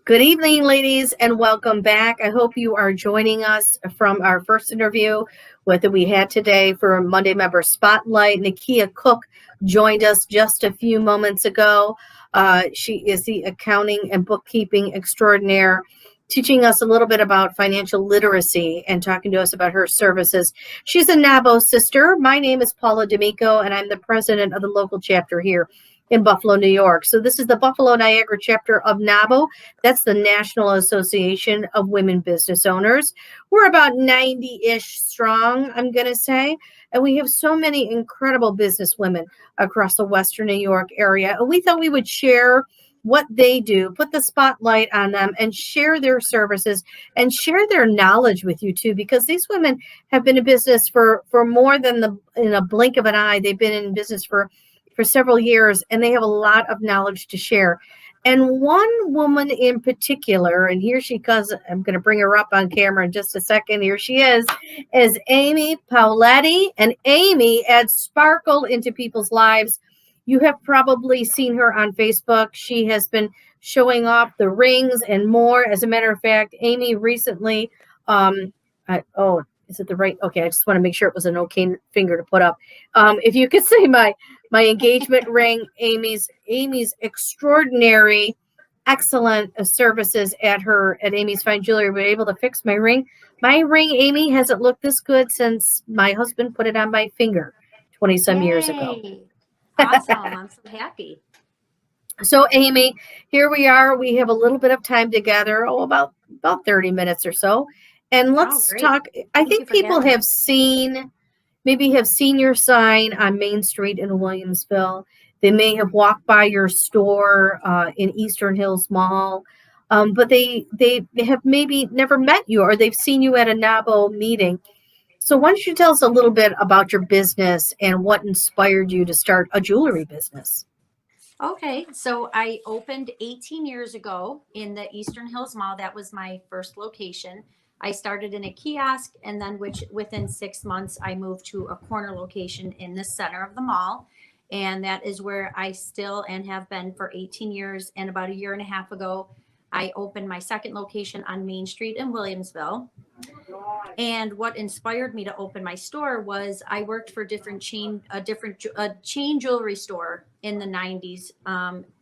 Good evening, ladies, and welcome back. I hope you are joining us from our first interview that we had today for Monday Member Spotlight. Nakia Cook joined us just a few moments ago. She is the accounting and bookkeeping extraordinaire, teaching us a little bit about financial literacy and talking to us about her services. She's a NAWBO sister. My name is Paula D'Amico, and I'm the president of the local chapter here in Buffalo, New York. So this is the Buffalo-Niagara Chapter of NAWBO. That's the National Association of Women Business Owners. We're about 90-ish strong, I'm going to say. And we have so many incredible business women across the Western New York area. And we thought we would share what they do, put the spotlight on them, and share their services and share their knowledge with you too, because these women have been in business for more than in a blink of an eye. They've been in business for several years, and they have a lot of knowledge to share. And one woman in particular, and here she comes, I'm going to bring her up on camera in just a second. Here she is Amy Paoletti. And Amy adds sparkle into people's lives. You have probably seen her on Facebook. She has been showing off the rings and more. As a matter of fact, Amy recently, is it the right? Okay, I just want to make sure it was an okay finger to put up. If you could say my engagement ring, Amy's extraordinary, excellent services at Amy's Fine Jewelry were able to fix my ring. My ring, Amy, hasn't looked this good since my husband put it on my finger 20-some years ago. Awesome. I'm so happy. So, Amy, here we are. We have a little bit of time together, about 30 minutes or so. And let's talk. I think people have seen your sign on Main Street in Williamsville. They may have walked by your store in Eastern Hills Mall, but they have maybe never met you, or they've seen you at a NAWBO meeting. So why don't you tell us a little bit about your business and what inspired you to start a jewelry business? Okay, so I opened 18 years ago in the Eastern Hills Mall. That was my first location. I started in a kiosk, and then within 6 months, I moved to a corner location in the center of the mall. And that is where I still and have been for 18 years. And about a year and a half ago, I opened my second location on Main Street in Williamsville. And what inspired me to open my store was I worked for a chain jewelry store in the 90s.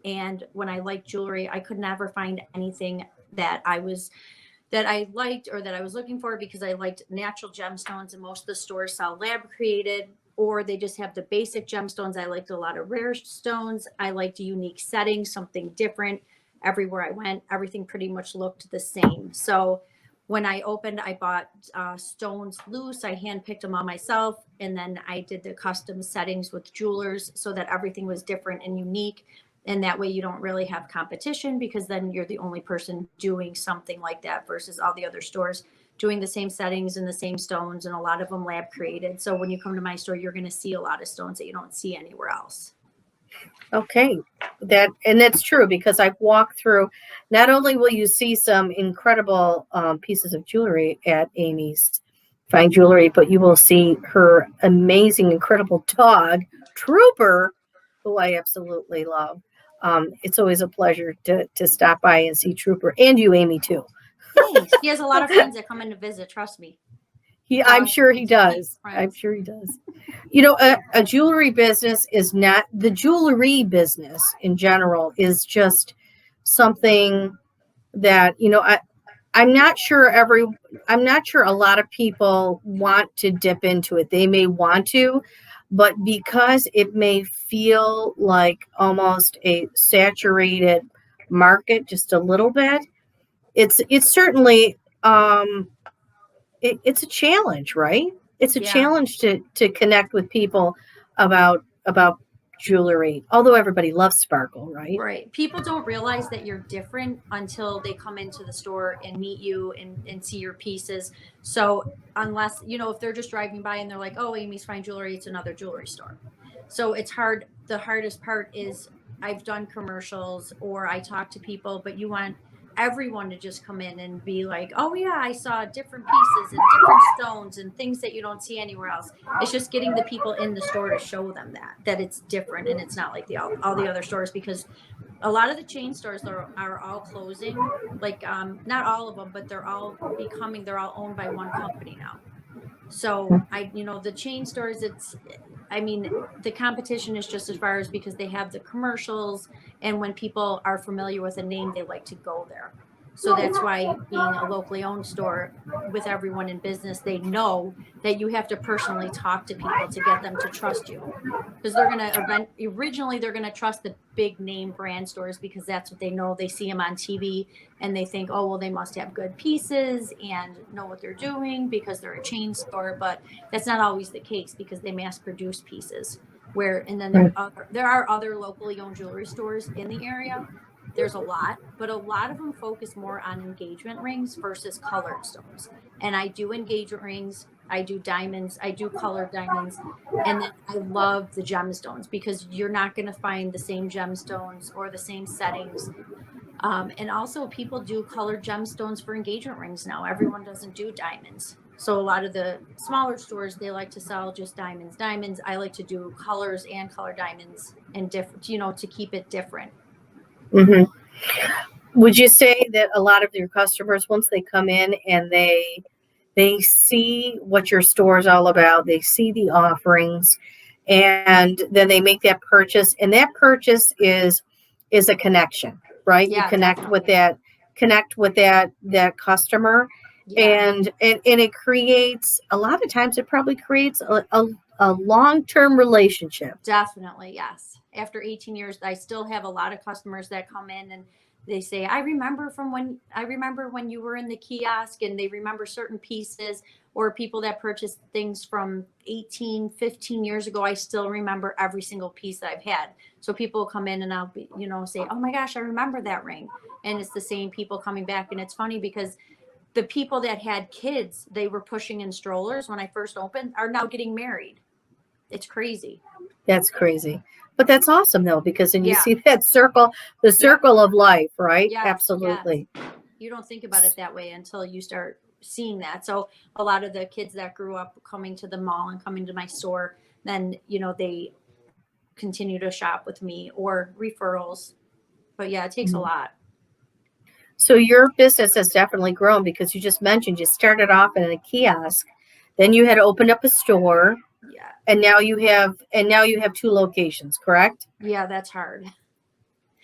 And when I liked jewelry, I could never find anything that I liked or that I was looking for, because I liked natural gemstones, and most of the stores sell lab created, or they just have the basic gemstones. I liked a lot of rare stones. I liked a unique setting, something different. Everywhere I went, everything pretty much looked the same. So when I opened, I bought stones loose. I handpicked them all myself. And then I did the custom settings with jewelers so that everything was different and unique. And that way you don't really have competition, because then you're the only person doing something like that versus all the other stores doing the same settings and the same stones, and a lot of them lab created. So when you come to my store, you're going to see a lot of stones that you don't see anywhere else. Okay, that's true, because I've walked through. Not only will you see some incredible pieces of jewelry at Amy's Fine Jewelry, but you will see her amazing, incredible dog, Trooper, who I absolutely love. It's always a pleasure to stop by and see Trooper, and you, Amy, too. Thanks. He has a lot of friends that come in to visit. Trust me. I'm sure he does. I'm sure he does. You know, a jewelry business is not, the jewelry business in general is just something that, I'm not sure a lot of people want to dip into it. They may want to, but because it may feel like almost a saturated market just a little bit, it's certainly it's a challenge, right? It's a challenge to connect with people about jewelry, although everybody loves sparkle, right? Right. People don't realize that you're different until they come into the store and meet you and see your pieces. So unless, if they're just driving by and they're like, oh, Amy's Fine Jewelry, it's another jewelry store. So it's hard. The hardest part is I've done commercials or I talk to people, but you want everyone to just come in and be like, oh yeah, I saw different pieces and different stones and things that you don't see anywhere else. It's just getting the people in the store to show them that it's different and it's not like all the other stores, because A lot of the chain stores are all closing. Like, not all of them, but they're all owned by one company now. So the chain stores, I mean, the competition is just as far as because they have the commercials, and when people are familiar with a name, they like to go there. So that's why being a locally owned store with everyone in business, they know that you have to personally talk to people to get them to trust you. Because originally they're going to trust the big name brand stores because that's what they know. They see them on TV and they think, oh, well, they must have good pieces and know what they're doing because they're a chain store. But that's not always the case because they mass produce pieces. And then there are other locally owned jewelry stores in the area. There's a lot, but a lot of them focus more on engagement rings versus colored stones. And I do engagement rings, I do diamonds, I do colored diamonds. And then I love the gemstones because you're not going to find the same gemstones or the same settings. And also, people do colored gemstones for engagement rings now. Everyone doesn't do diamonds. So a lot of the smaller stores, they like to sell just diamonds. Diamonds, I like to do colors and color diamonds and different, to keep it different. Mm-hmm. Would you say that a lot of your customers, once they come in and they see what your store is all about, they see the offerings, and then they make that purchase, and that purchase is a connection, right? Yeah, you connect definitely. with that customer, Yeah. and it creates, a lot of times it probably creates a long-term relationship. Definitely, yes. After 18 years, I still have a lot of customers that come in and they say, I remember when you were in the kiosk, and they remember certain pieces, or people that purchased things from 18, 15 years ago. I still remember every single piece that I've had. So people come in and I'll be, say, oh my gosh, I remember that ring. And it's the same people coming back. And it's funny because the people that had kids, they were pushing in strollers when I first opened, are now getting married. It's crazy. That's crazy. But that's awesome though, because then you Yeah. see that circle, the circle of life, right? Yes. Absolutely. Yes. You don't think about it that way until you start seeing that. So a lot of the kids that grew up coming to the mall and coming to my store, then, they continue to shop with me or referrals. But yeah, it takes a lot. So your business has definitely grown, because you just mentioned you started off in a kiosk, then you had opened up a store, Yeah. and now you have 2 locations, correct? Yeah, that's hard.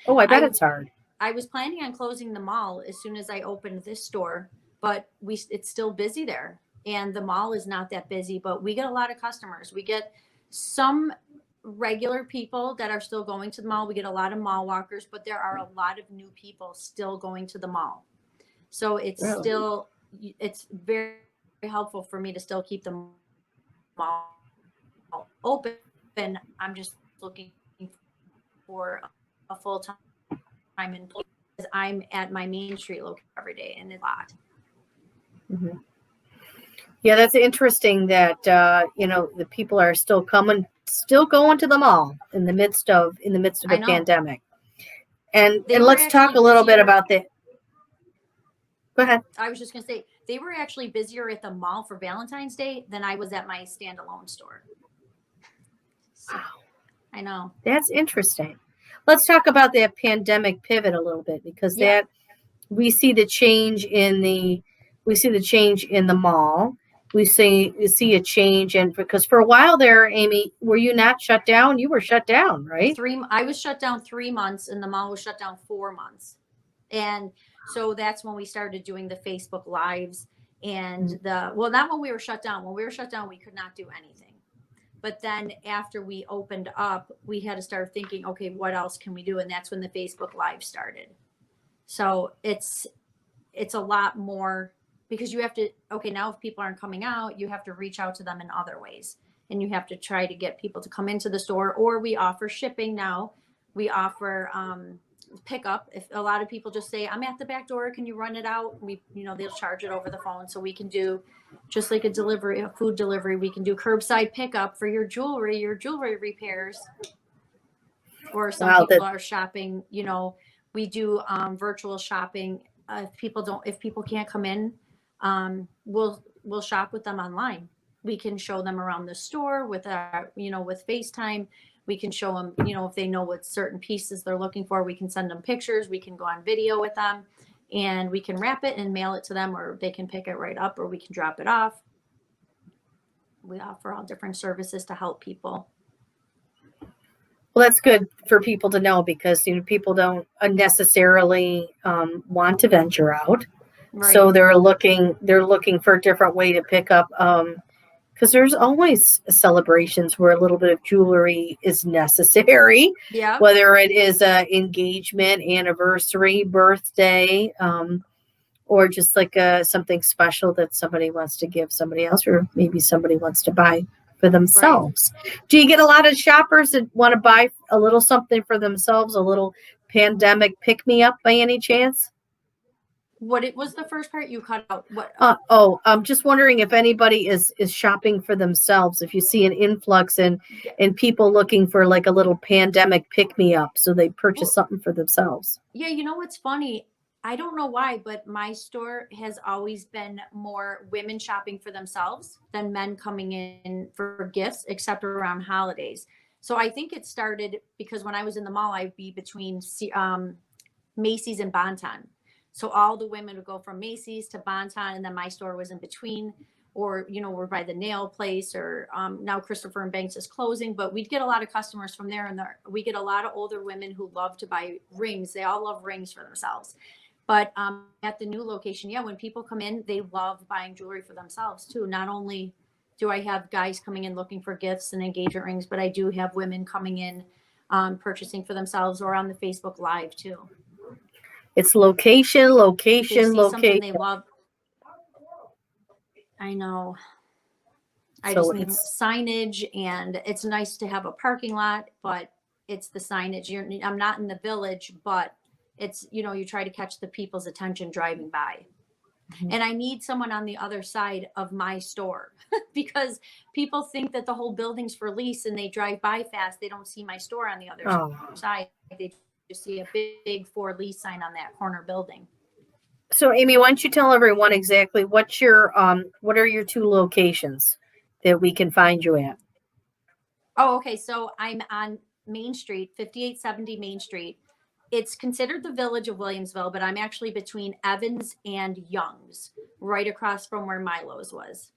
Oh, I bet I it's hard. I was planning on closing the mall as soon as I opened this store, but it's still busy there. And the mall is not that busy, but we get a lot of customers. We get some regular people that are still going to the mall. We get a lot of mall walkers, but there are a lot of new people still going to the mall. So Really? it's very helpful for me to still keep the mall open. I'm just looking for a full-time employee because I'm at my Main Street location every day, and it's a lot. Mm-hmm. Yeah, that's interesting that the people are still going to the mall in the midst of I a know. pandemic. And They were let's talk actually a little bit busier. about the. Go ahead. I was just going to say, they were actually busier at the mall for Valentine's Day than I was at my standalone store. So, Wow, I know. that's interesting. Let's talk about that pandemic pivot a little bit, because Yeah. that we see the change in the mall. We see a change, and because for a while there, Amy, were you not shut down? You were shut down, right? I was shut down 3 months, and the mall was shut down 4 months. And so that's when we started doing the Facebook lives and not when we were shut down. When we were shut down, we could not do anything. But then after we opened up, we had to start thinking, okay, what else can we do? And that's when the Facebook live started. So it's a lot more, because you have to, okay, now if people aren't coming out, you have to reach out to them in other ways. And you have to try to get people to come into the store, or we offer shipping now. We offer pickup. If a lot of people just say, I'm at the back door, can you run it out? They'll charge it over the phone. So we can do just like a food delivery. We can do curbside pickup for your jewelry repairs. Or some Wow, people that are shopping, we do virtual shopping. If people can't come in, we'll shop with them online. We can show them around the store with with FaceTime. We can show them, if they know what certain pieces they're looking for, we can send them pictures. We can go on video with them, and we can wrap it and mail it to them, or they can pick it right up, or we can drop it off. We offer all different services to help people. Well, that's good for people to know, because people don't necessarily want to venture out, Right. so they're looking for a different way to pick up. Because there's always celebrations where a little bit of jewelry is necessary, Yeah. whether it is a engagement, anniversary, birthday, or just like something special that somebody wants to give somebody else, or maybe somebody wants to buy for themselves. Right. Do you get a lot of shoppers that want to buy a little something for themselves, a little pandemic pick-me-up by any chance? What it was the first part you cut out? What? I'm just wondering if anybody is shopping for themselves. If you see an influx in people looking for like a little pandemic pick-me-up, so they purchase something for themselves. Yeah, what's funny? I don't know why, but my store has always been more women shopping for themselves than men coming in for gifts, except around holidays. So I think it started because when I was in the mall, I'd be between Macy's and Bon-Ton. So all the women would go from Macy's to Bon-Ton, and then my store was in between, or, we're by the nail place, or now Christopher and Banks is closing, but we'd get a lot of customers from there. And we get a lot of older women who love to buy rings. They all love rings for themselves. But at the new location, when people come in, they love buying jewelry for themselves too. Not only do I have guys coming in looking for gifts and engagement rings, but I do have women coming in purchasing for themselves, or on the Facebook Live too. It's location. They see something they love. I know. I just need signage, and it's nice to have a parking lot, but it's the signage. I'm not in the village, but it's, you try to catch the people's attention driving by. Mm-hmm. And I need someone on the other side of my store because people think that the whole building's for lease, and they drive by fast. They don't see my store on the other side. They just see a big for lease sign on that corner building. So Amy, why don't you tell everyone exactly what are your two locations that we can find you at? Oh, okay. So I'm on Main Street, 5870 Main Street. It's considered the village of Williamsville, but I'm actually between Evans and Young's, right across from where Milo's was.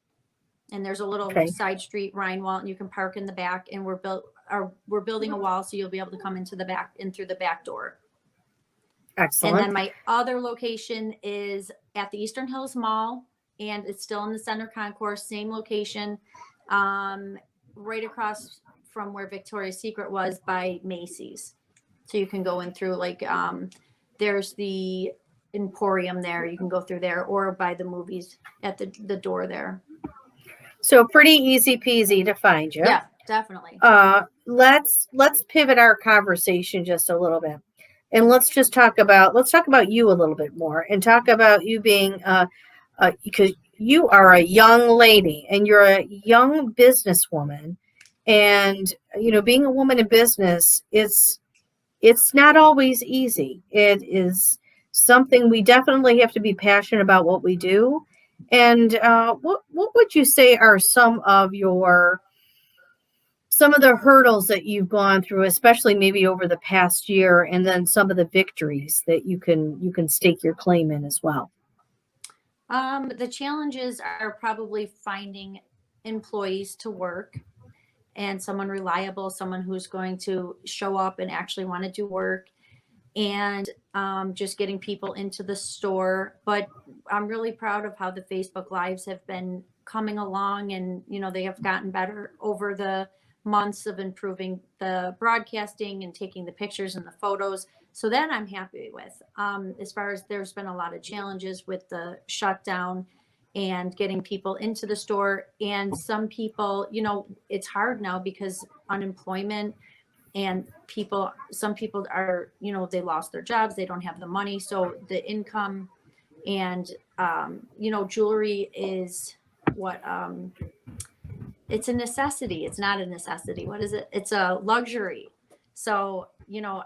And there's a little side street, Rhinewalt, and you can park in the back. And we're building a wall, so you'll be able to come into the back and through the back door. Excellent. And then my other location is at the Eastern Hills Mall, and it's still in the Center Concourse, same location, right across from where Victoria's Secret was by Macy's. So you can go in through there's the Emporium there. You can go through there, or by the movies at the door there. So pretty easy peasy to find you. Yeah, definitely. Let's pivot our conversation just a little bit, and let's talk about you a little bit more, and talk about you being because you are a young lady and you're a young businesswoman, and being a woman in business, it's not always easy. It is something we definitely have to be passionate about what we do. And what would you say are some of the hurdles that you've gone through, especially maybe over the past year, and then some of the victories that you can stake your claim in as well? The challenges are probably finding employees to work, and someone reliable, someone who's going to show up and actually want to do work, and just getting people into the store. But I'm really proud of how the Facebook Lives have been coming along, and they have gotten better over the months of improving the broadcasting and taking the pictures and the photos. So that I'm happy with. As far as there's been a lot of challenges with the shutdown and getting people into the store. And some people, it's hard now because unemployment, and some people are, they lost their jobs. They don't have the money. So the income and, jewelry is what, it's a necessity. It's not a necessity. What is it? It's a luxury. So,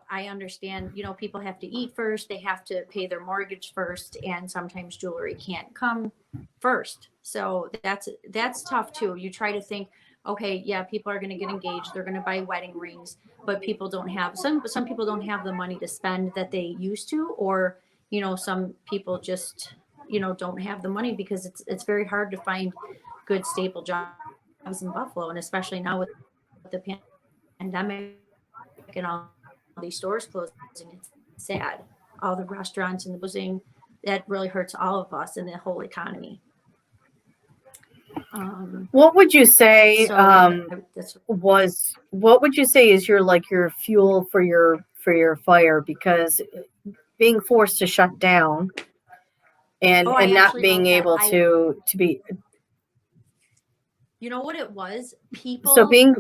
I understand, people have to eat first. They have to pay their mortgage first. And sometimes jewelry can't come first. So that's tough too. You try to think, okay, yeah, people are going to get engaged, they're going to buy wedding rings, but people don't have some people don't have the money to spend that they used to, or some people just don't have the money because it's very hard to find good staple jobs in Buffalo, and especially now with the pandemic and all these stores closing. It's sad. All the restaurants and the closing, that really hurts all of us in the whole economy. What would you say That's what would you say is your fuel for your fire? Because being forced to shut down and I not actually being wrote that. able to be You know what it was? so being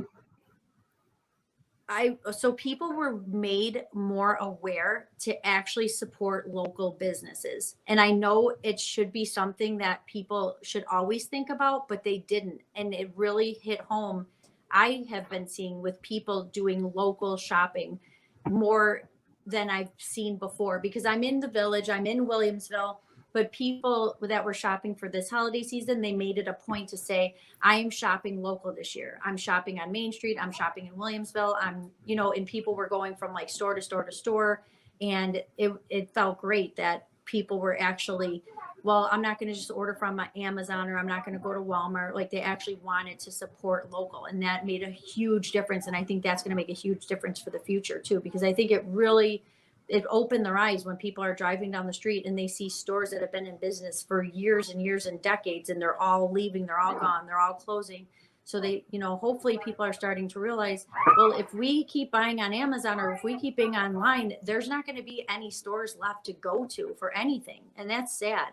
So people were made more aware to actually support local businesses. And I know it should be something that people should always think about, but they didn't. And it really hit home. I have been seeing with people doing local shopping more than I've seen before, because I'm in the village, I'm in Williamsville, but people that were shopping for this holiday season, they made it a point to say, I am shopping local this year. I'm shopping on Main Street. I'm shopping in Williamsville. And people were going from like store to store to store. And it felt great that people were actually, well, I'm not going to just order from my Amazon, or I'm not going to go to Walmart. Like, they actually wanted to support local. And that made a huge difference. And I think that's going to make a huge difference for the future too, because I think it opened their eyes when people are driving down the street and they see stores that have been in business for years and years and decades, and they're all leaving, they're all gone, they're all closing. So hopefully people are starting to realize, well, if we keep buying on Amazon, or if we keep being online, there's not going to be any stores left to go to for anything. And that's sad.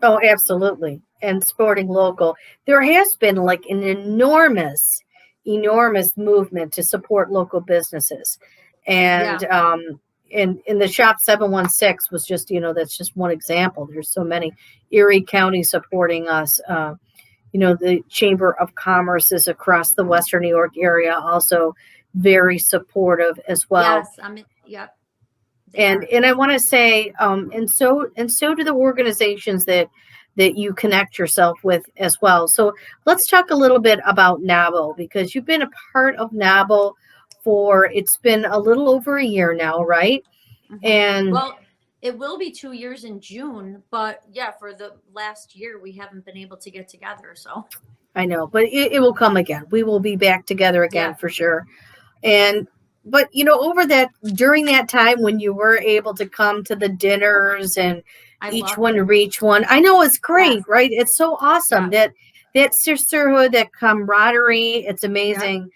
Oh, absolutely. And sporting local. There has been like an enormous movement to support local businesses. And Yeah. in the Shop 716 was just, that's just one example. There's so many. Erie County supporting us. The Chamber of Commerce is across the Western New York area, also very supportive as well. Yes. Yep. They and are. and I want to say, and so do the organizations that you connect yourself with as well. So let's talk a little bit about NAWBO, because you've been a part of NAWBO it's been a little over a year now, right? Mm-hmm. And Well, it will be 2 years in June, but yeah, for the last year, we haven't been able to get together. So, I know, but it will come again. We will be back together again yeah, for sure. And but over that, during that time when you were able to come to the dinners and I each loved one it. reach one, I know it's Yes. great, right? It's so awesome Yeah. that sisterhood, that camaraderie, it's Yeah. amazing.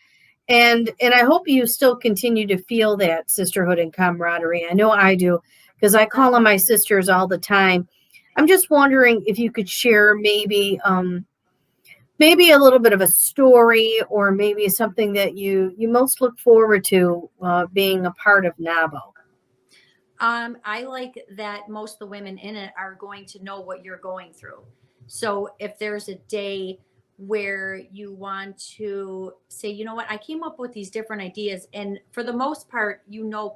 And I hope you still continue to feel that sisterhood and camaraderie. I know I do, because I call on my Definitely. sisters all the time. I'm just wondering if you could share maybe a little bit of a story, or maybe something that you most look forward to being a part of NAWBO. I like that most of the women in it are going to know what you're going through. So if there's a day where you want to say, you know what, I came up with these different ideas, and for the most part,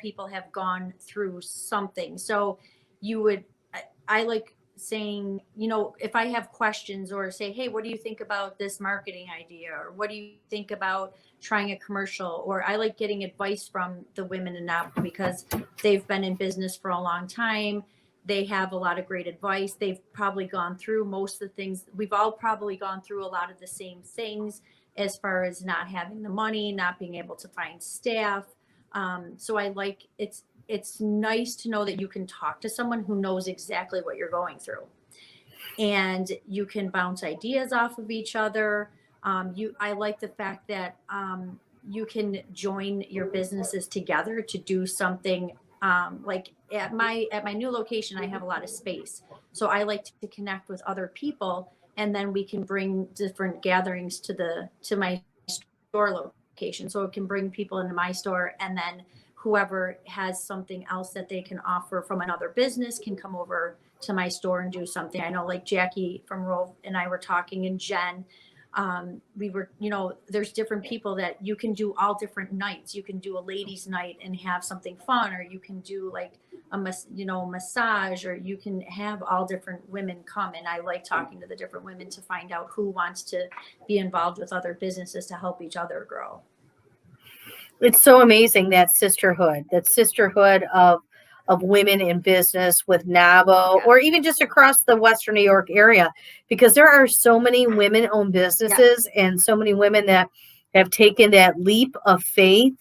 people have gone through something. So you would, I like saying, if I have questions, or say, hey, what do you think about this marketing idea? Or what do you think about trying a commercial? Or I like getting advice from the women in that, because they've been in business for a long time. They have a lot of great advice. They've probably gone through most of the things. We've all probably gone through a lot of the same things, as far as not having the money, not being able to find staff. So I like it's nice to know that you can talk to someone who knows exactly what you're going through, and you can bounce ideas off of each other. I like the fact that you can join your businesses together to do something. Like at my new location, I have a lot of space, so I like to connect with other people, and then we can bring different gatherings to my store location. So it can bring people into my store, and then whoever has something else that they can offer from another business can come over to my store and do something. I know, like Jackie from Rove and I were talking, and Jen, We were, there's different people that you can do all different nights. You can do a ladies' night and have something fun, or you can do like a massage, or you can have all different women come. And I like talking to the different women to find out who wants to be involved with other businesses to help each other grow. It's so amazing, that sisterhood of women in business with NAWBO, Yeah. or even just across the Western New York area, because there are so many women-owned businesses and so many women that have taken that leap of faith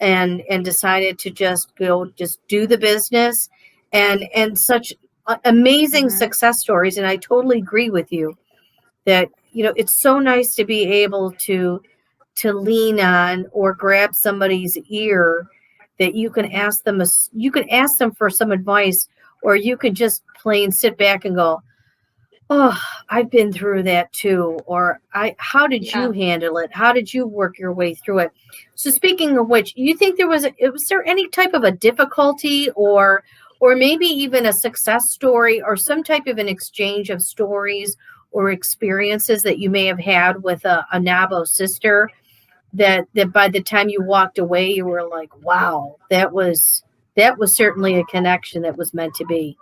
and decided to just do the business, and such amazing success stories. And I totally agree with you that it's so nice to be able to lean on or grab somebody's ear, that you can ask them for some advice, or you could just plain sit back and go, oh, I've been through that too. Or how did you handle it? How did you work your way through it? So speaking of which, you think was there any type of a difficulty, or maybe even a success story, or some type of an exchange of stories or experiences that you may have had with a NAWBO sister, that by the time you walked away, you were like, wow, that was certainly a connection that was meant to be?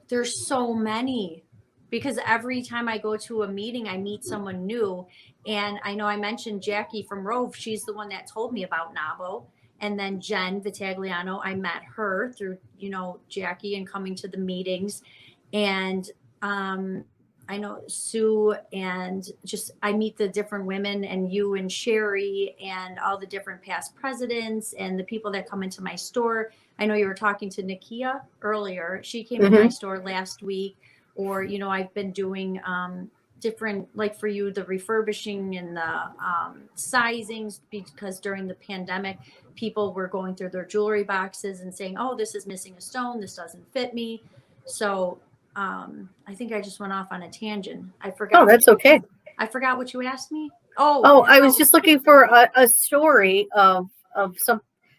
There's so many, because every time I go to a meeting, I meet someone new. And I know I mentioned Jackie from Rove. She's the one that told me about NAWBO. And then Jen Vitagliano, I met her through, Jackie and coming to the meetings. And I know Sue, and just I meet the different women, and you and Sherry and all the different past presidents and the people that come into my store. I know you were talking to Nakia earlier. She came in my store last week. Or, I've been doing different, like for you, the refurbishing and the sizings, because during the pandemic, people were going through their jewelry boxes and saying, oh, this is missing a stone, this doesn't fit me. So I think I just went off on a tangent. I forgot. Oh, that's okay. I forgot what you asked me. I was just looking for a story of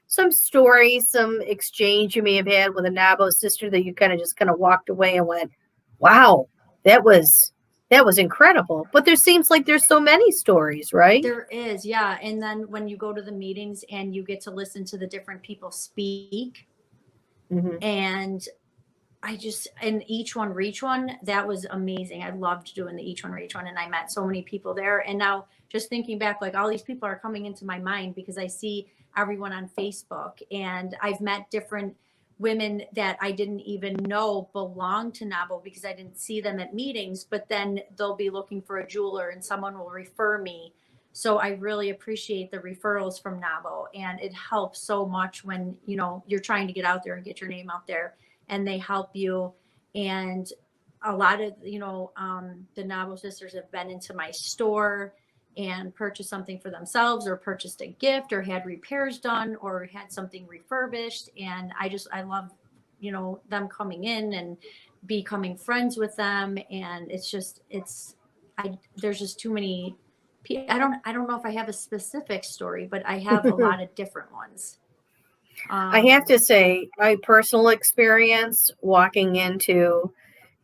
some story, some exchange you may have had with a NAWBO sister that you kind of walked away and went, wow, that was incredible. But there seems like there's so many stories, right? There is, yeah. And then when you go to the meetings and you get to listen to the different people speak, and and each one reach one, that was amazing. I loved doing the each one reach one, and I met so many people there. And now just thinking back, like all these people are coming into my mind because I see everyone on Facebook, and I've met different women that I didn't even know belonged to NAWBO because I didn't see them at meetings, but then they'll be looking for a jeweler and someone will refer me. So I really appreciate the referrals from NAWBO, and it helps so much when, you're trying to get out there and get your name out there, and they help you. And a lot of, the NAWBO sisters have been into my store and purchased something for themselves, or purchased a gift, or had repairs done, or had something refurbished. And I love, them coming in and becoming friends with them. And there's just too many. I don't know if I have a specific story, but I have a lot of different ones. I have to say, my personal experience walking into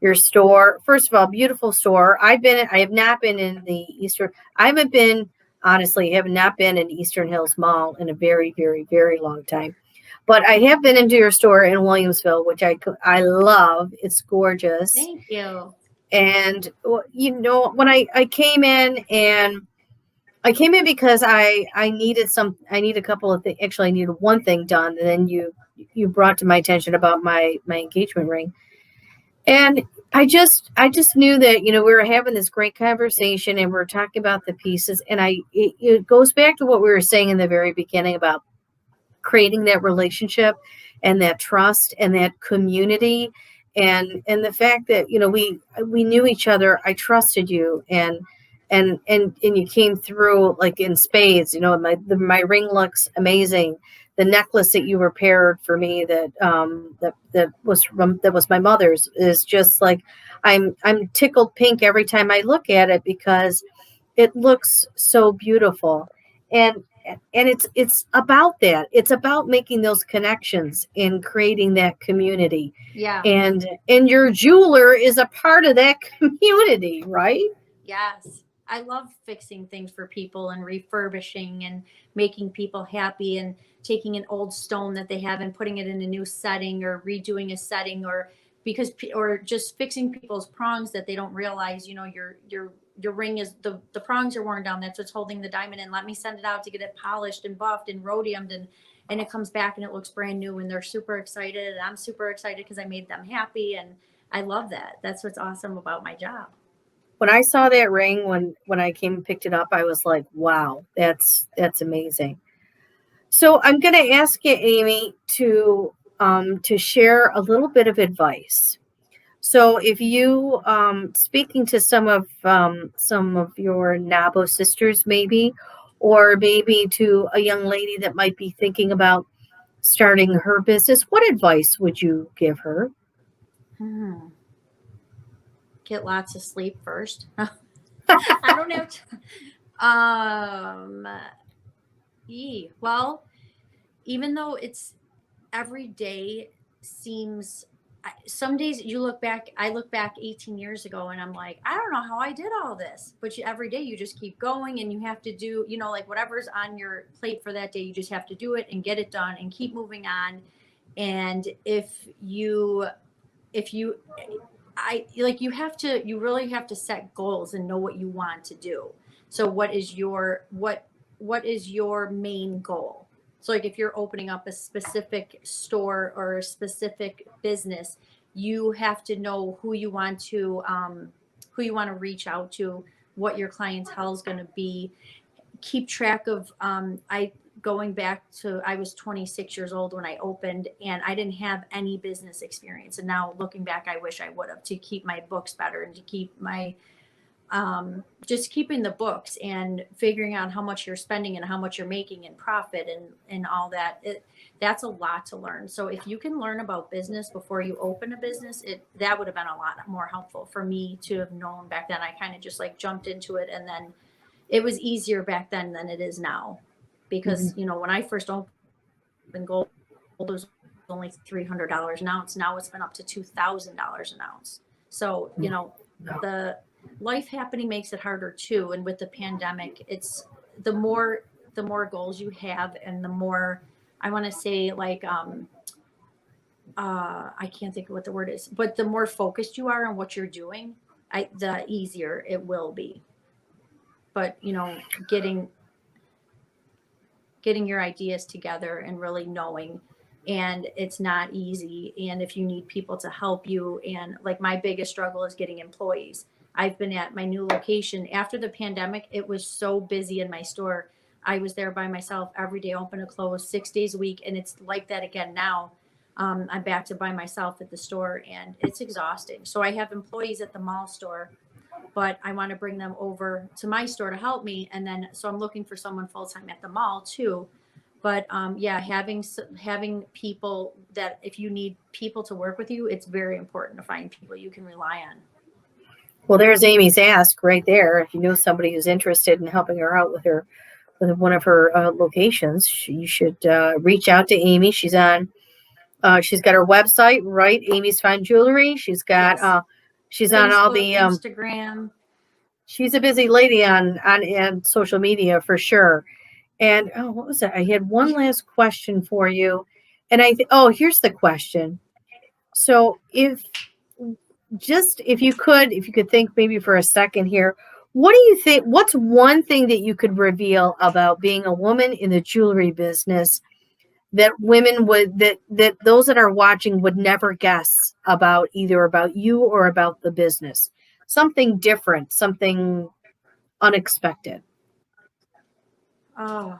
your store, first of all, beautiful store. I have not been in the Eastern. I haven't been, honestly, have not been in Eastern Hills Mall in a very, very, very long time. But I have been into your store in Williamsville, which I love. It's gorgeous. Thank you. And when I came in, and I came in because I need a couple of things. Actually, I needed one thing done, and then you brought to my attention about my engagement ring. And I just knew that, we were having this great conversation, and we are talking about the pieces. And it goes back to what we were saying in the very beginning about creating that relationship and that trust and that community. And the fact that, we knew each other, I trusted you, and you came through like in spades. My ring looks amazing. The necklace that you repaired for me, that was my mother's, is just like, I'm tickled pink every time I look at it, because it looks so beautiful. And it's about that. It's about making those connections and creating that community. Yeah. And your jeweler is a part of that community, right? Yes. I love fixing things for people and refurbishing and making people happy and taking an old stone that they have and putting it in a new setting or redoing a setting or or just fixing people's prongs that they don't realize, your ring is the prongs are worn down. That's what's holding the diamond in. Let me send it out to get it polished and buffed and rhodiumed and it comes back and it looks brand new and they're super excited. And I'm super excited because I made them happy. And I love that. That's what's awesome about my job. When I saw that ring, when I came and picked it up, I was like, wow, that's amazing. So I'm going to ask you, Amy, to share a little bit of advice. So if you speaking to some of your NAWBO sisters, maybe, or maybe to a young lady that might be thinking about starting her business, what advice would you give her? Get lots of sleep first. I don't have to. Well, even though it's every day seems, some days I look back 18 years ago and I'm like, I don't know how I did all this, but every day you just keep going and you have to do, like whatever's on your plate for that day, you just have to do it and get it done and keep moving on. And you really have to set goals and know what you want to do. So what is your main goal? So like if you're opening up a specific store or a specific business, you have to know who you want to reach out to, what your clientele is going to be. Keep track of going back to, I was 26 years old when I opened and I didn't have any business experience. And now looking back, I wish I would have, to keep my books better and to keep my, just keeping the books and figuring out how much you're spending and how much you're making in profit and all that. That's a lot to learn. So if you can learn about business before you open a business, that would have been a lot more helpful for me to have known back then. I kind of just like jumped into it, and then it was easier back then than it is now. Because, when I first opened, gold was only $300 an ounce. Now it's been up to $2,000 an ounce. So, the life happening makes it harder too. And with the pandemic, it's the more goals you have and the more, I want to say like, I can't think of what the word is, but the more focused you are on what you're doing, the easier it will be. But, getting your ideas together and really knowing, and it's not easy. And if you need people to help you, and like my biggest struggle is getting employees. I've been at my new location after the pandemic. It was so busy in my store. I was there by myself every day, open and close, 6 days a week. And it's like that again now. I'm back to by myself at the store and it's exhausting. So I have employees at the mall store, but I want to bring them over to my store to help me. And then, so I'm looking for someone full-time at the mall too. But having people that, if you need people to work with you, it's very important to find people you can rely on. Well, there's Amy's ask right there. If you know somebody who's interested in helping her out with one of her locations, you should reach out to Amy. She's on. She's got her website, right? Amy's Fine Jewelry. She's got. Yes. She's Facebook, on all the Instagram. She's a busy lady on social media for sure. And what was it? I had one last question for you, and here's the question. So if you could think maybe for a second here, what do you think? What's one thing that you could reveal about being a woman in the jewelry business that women that those that are watching would never guess about, either about you or about the business? Something different, something unexpected. Oh,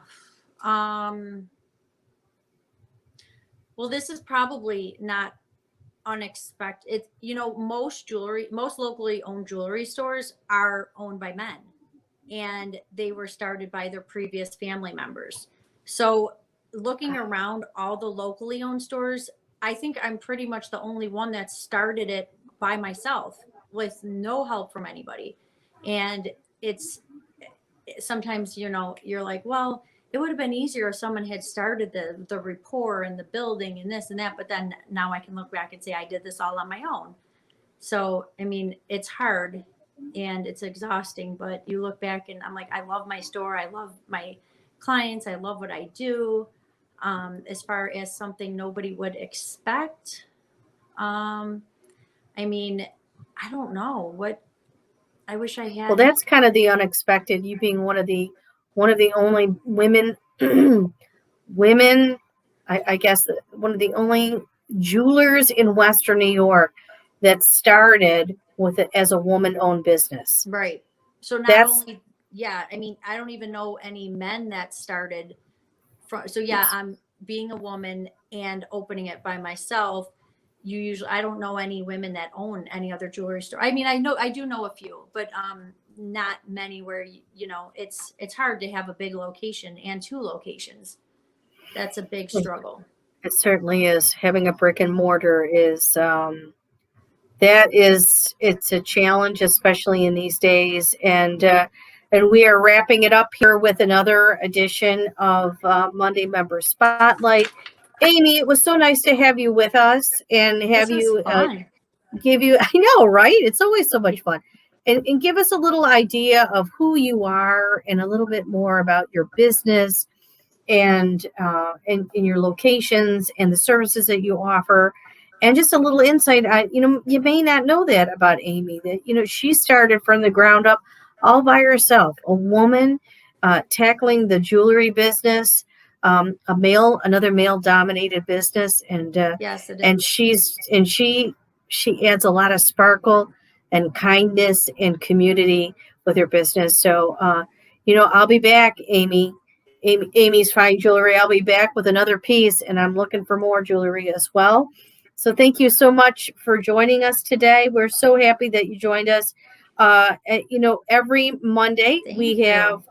well, this is probably not unexpected. Most locally owned jewelry stores are owned by men, and they were started by their previous family members. So looking around all the locally owned stores, I think I'm pretty much the only one that started it by myself with no help from anybody. And it's sometimes, you're like, well, it would have been easier if someone had started the rapport and the building and this and that. But then now I can look back and say I did this all on my own. So, I mean, it's hard. and it's exhausting, but you look back and I'm like, I love my store. I love my clients. I love what I do. As far as something nobody would expect, I mean, I don't know what I wish I had. Well, that's kind of the unexpected. You being one of the only women, I guess, one of the only jewelers in Western New York that started with it as a woman-owned business. Right. So not That's only, yeah, I mean, I don't even know any men that started from. So yeah, I'm being a woman and opening it by myself. I don't know any women that own any other jewelry store. I mean, I do know a few, but not many where it's hard to have a big location and 2 locations. That's a big struggle. It certainly is. Having a brick and mortar is it's a challenge, especially in these days. And we are wrapping it up here with another edition of Monday Member Spotlight. Amy, it was so nice to have you with us and have you give you. I know, right? It's always so much fun. And give us a little idea of who you are and a little bit more about your business and your locations and the services that you offer, and just a little insight. You may not know that about Amy, that she started from the ground up all by herself, a woman tackling the jewelry business, another male dominated business, and Yes, it is. and she adds a lot of sparkle and kindness and community with her business. So I'll be back, Amy's Fine Jewelry. I'll be back with another piece, and I'm looking for more jewelry as well. So thank you so much for joining us today. We're so happy that you joined us. Every Monday we have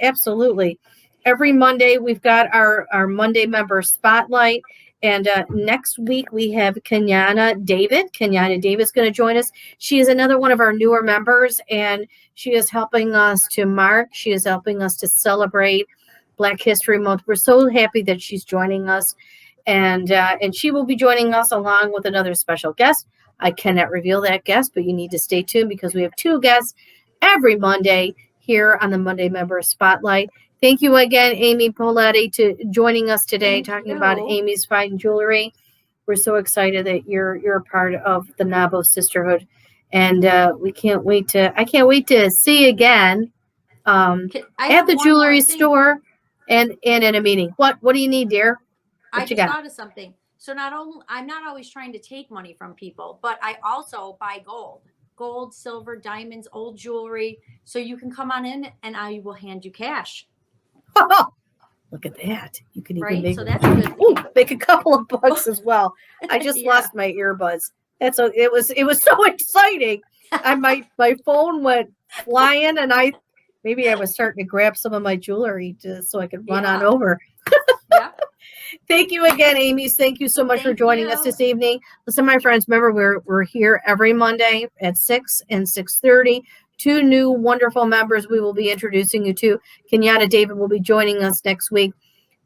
absolutely. Every Monday we've got our Monday Member Spotlight. And next week we have Kenyana David. Kenyana David's going to join us. She is another one of our newer members, and she is helping us to celebrate Black History Month. We're so happy that she's joining us, and she will be joining us along with another special guest. I cannot reveal that guest, but you need to stay tuned because we have 2 guests every Monday here on the Monday Member Spotlight. Thank you again, Amy Paoletti, to joining us today, talking about Amy's Fine Jewelry. We're so excited that you're a part of the NAWBO sisterhood, and I can't wait to see you again at the jewelry store and in a meeting. What do you need, dear? I just thought of something. So I'm not always trying to take money from people, but I also buy gold, silver, diamonds, old jewelry. So you can come on in and I will hand you cash. Oh, look at that. You can even make a couple of bucks as well. I just lost my earbuds. It was so exciting. My phone went flying, and I was starting to grab some of my jewelry so I could run on over. Yeah. Thank you again, Amy. Thank you so much for joining us this evening. Listen, my friends, remember we're here every Monday at 6 and 6:30. 2 new wonderful members we will be introducing you to. Kenyana David will be joining us next week.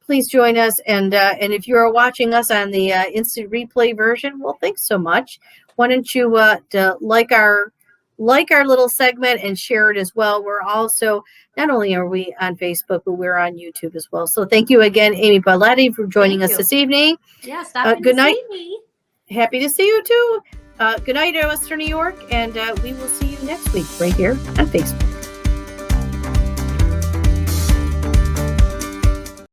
Please join us, and if you are watching us on the instant replay version, well, thanks so much. Why don't you like our little segment and share it as well. We're also, not only are we on Facebook, but we're on YouTube as well. So thank you again, Amy Paoletti, for joining us this evening. Yeah, stop good night. See me. Happy to see you too. Good night, Western New York, and we will see you next week right here on Facebook.